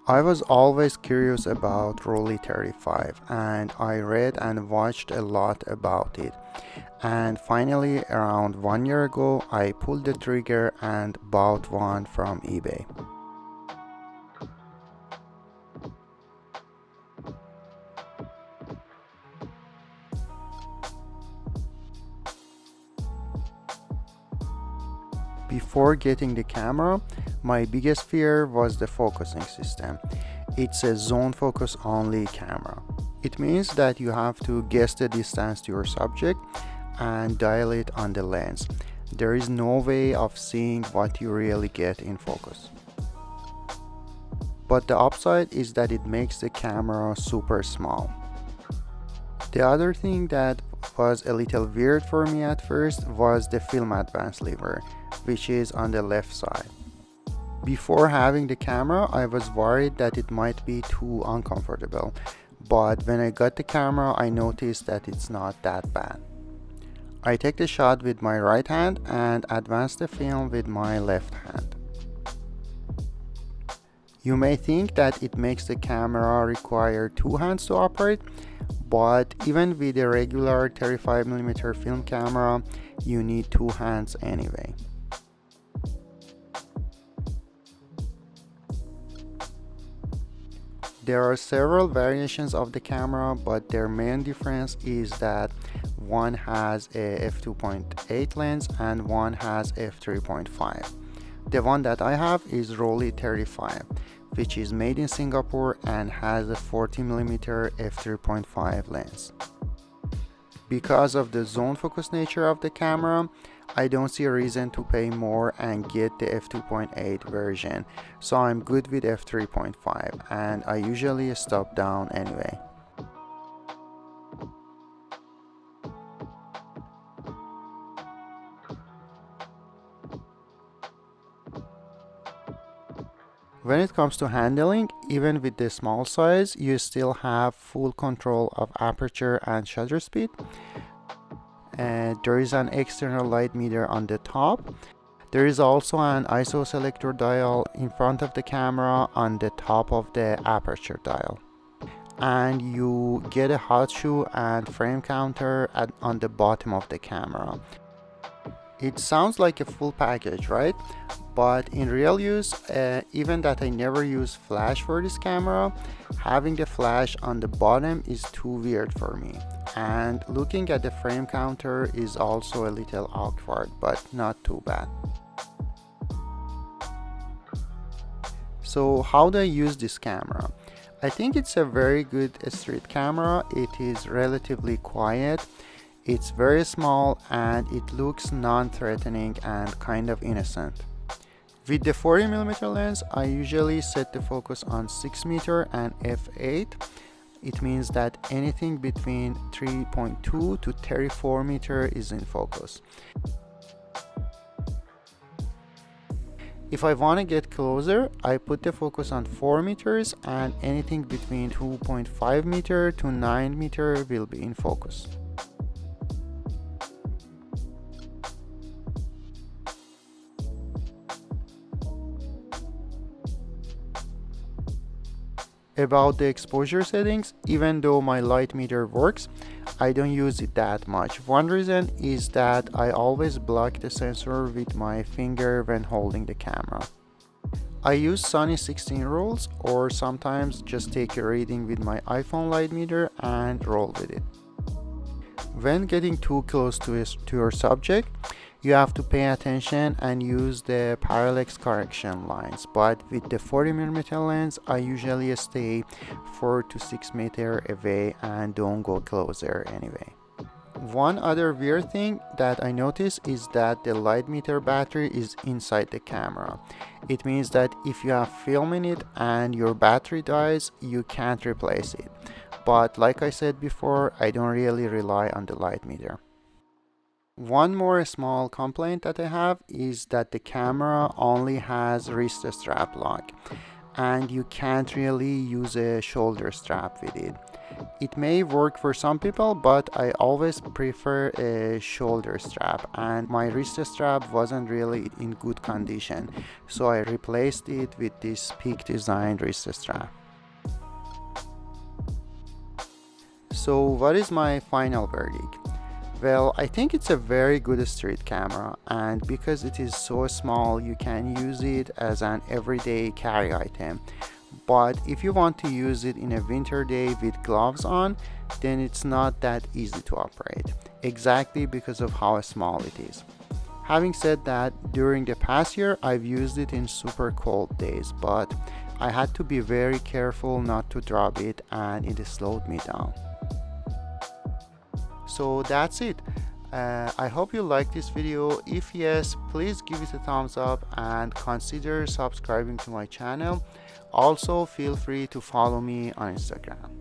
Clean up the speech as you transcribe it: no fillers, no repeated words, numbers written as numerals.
I was always curious about Rollei 35 and I read and watched a lot about it. And finally, around 1 year ago, I pulled the trigger and bought one from eBay. Before getting the camera, my biggest fear was the focusing system. It's a zone focus only camera. It means that you have to guess the distance to your subject and dial it on the lens. There is no way of seeing what you really get in focus. But the upside is that it makes the camera super small. The other thing that was a little weird for me at first was the film advance lever, which is on the left side. Before having the camera, I was worried that it might be too uncomfortable, but when I got the camera, I noticed that it's not that bad. I take the shot with my right hand and advance the film with my left hand. You may think that it makes the camera require two hands to operate, but even with a regular 35mm film camera, you need two hands anyway. There are several variations of the camera, but their main difference is that one has a f2.8 lens and one has f3.5. The one that I have is Rollei 35, which is made in Singapore and has a 40mm f3.5 lens. Because of the zone focus nature of the camera, I don't see a reason to pay more and get the f2.8 version, so I'm good with f3.5 and I usually stop down anyway. When it comes to handling, even with the small size, you still have full control of aperture and shutter speed. There is an external light meter on the top. There is also an ISO selector dial in front of the camera on the top of the aperture dial. And you get a hot shoe and frame counter on the bottom of the camera. It sounds like a full package, right? But in real use, even that I never use flash for this camera, having the flash on the bottom is too weird for me. And looking at the frame counter is also a little awkward, but not too bad. So how do I use this camera? I think it's a very good street camera. It is relatively quiet. It's very small and it looks non-threatening and kind of innocent. With the 40mm lens, I usually set the focus on 6m and f8. It means that anything between 3.2 to 34m is in focus. If I want to get closer, I put the focus on 4m and anything between 2.5m to 9m will be in focus. About the exposure settings, even though my light meter works, I don't use it that much. One reason is that I always block the sensor with my finger when holding the camera. I use Sunny 16 rules or sometimes just take a reading with my iPhone light meter and roll with it. When getting too close to your subject, you have to pay attention and use the parallax correction lines, but with the 40mm lens, I usually stay 4 to 6 meters away and don't go closer anyway. One other weird thing that I noticed is that the light meter battery is inside the camera. It means that if you have film in it and your battery dies, you can't replace it. But like I said before, I don't really rely on the light meter. One more small complaint that I have is that the camera only has wrist strap lock and you can't really use a shoulder strap with it. It may work for some people, but I always prefer a shoulder strap, and my wrist strap wasn't really in good condition, so I replaced it with this Peak Design wrist strap. So what is my final verdict? Well, I think it's a very good street camera, and because it is so small, you can use it as an everyday carry item. But if you want to use it in a winter day with gloves on, then it's not that easy to operate, exactly because of how small it is. Having said that, during the past year, I've used it in super cold days, but I had to be very careful not to drop it, and it slowed me down. So that's it. I hope you liked this video. If yes, please give it a thumbs up and consider subscribing to my channel. Also, feel free to follow me on Instagram.